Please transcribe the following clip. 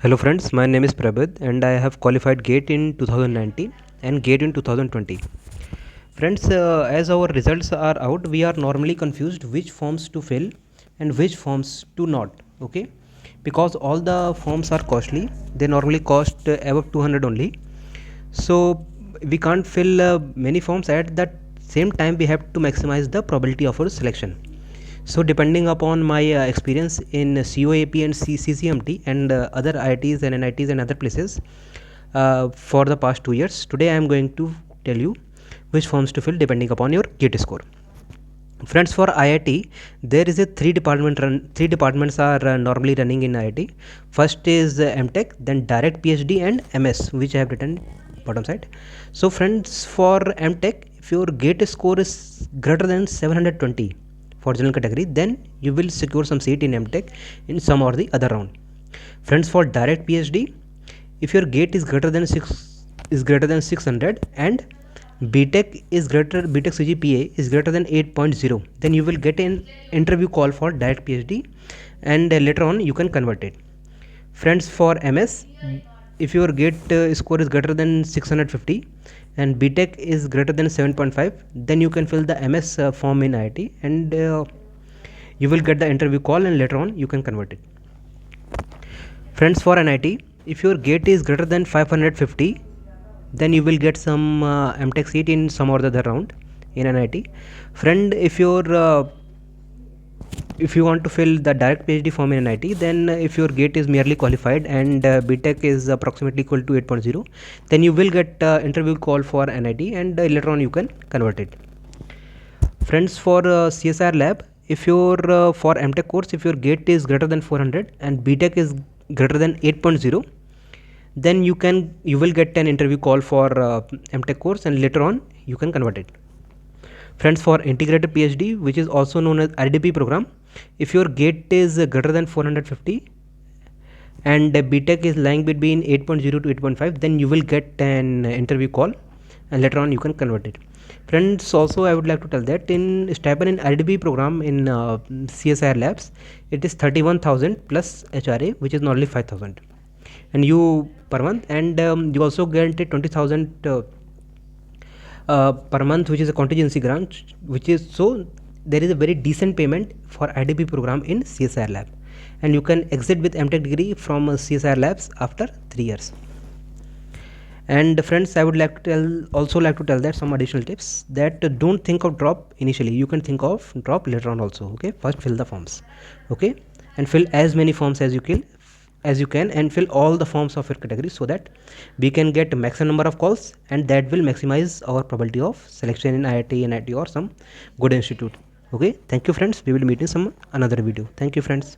Hello friends, my name is Prabhat and I have qualified GATE in 2019 and GATE in 2020. Friends, as our results are out, we are normally confused which forms to fill and which forms to not. Okay, because all the forms are costly. They normally cost above 200 only. So we can't fill many forms. At that same time, we have to maximize the probability of our selection. So depending upon my experience in COAP and CCMT and other IITs and NITs and other places for the past 2 years, today I am going to tell you which forms to fill depending upon your GATE score. Friends, for IIT there is a three departments are normally running in IIT. First is MTech, then direct PhD and MS, which I have written bottom side. So friends, for MTech, if your GATE score is greater than 720 for general category, then you will secure some seat in MTech in some or the other round. Friends, for direct PhD, if your GATE is greater than 600 and BTech CGPA is greater than 8.0, then you will get an interview call for direct PhD and later on you can convert it. Friends, for MS, if your GATE score is greater than 650 and BTech is greater than 7.5, then you can fill the MS form in IIT and you will get the interview call and later on you can convert it. Friends, for NIT, if your GATE is greater than 550, then you will get some MTech seat in some or the other round in NIT. Friend, if you want to fill the direct PhD form in NIT, then if your GATE is merely qualified and BTech is approximately equal to 8.0, then you will get interview call for NIT and later on you can convert it. Friends, for CSIR lab, if your for MTech course, if your GATE is greater than 400 and BTech is greater than 8.0, then you will get an interview call for MTech course and later on you can convert it. Friends, for integrated PhD, which is also known as RDP program, if your GATE is greater than 450 and BTech is lying between 8.0 to 8.5, then you will get an interview call and later on you can convert it. Friends, also I would like to tell that in stipend in RDP program in CSIR labs, it is 31,000 plus HRA, which is normally 5,000 and you per month, and you also guarantee 20,000 per month, which is a contingency grant, which is, so there is a very decent payment for IDP program in CSIR lab, and you can exit with MTech degree from CSIR labs after 3 years. And friends, I would also like to tell that some additional tips, that don't think of drop initially, you can think of drop later on also. Okay, first fill the forms, okay, and fill as many forms as you can and fill all the forms of your category so that we can get maximum number of calls, and that will maximize our probability of selection in IIT, NIT or some good institute. Okay, thank you friends, we will meet in some another video. Thank you friends.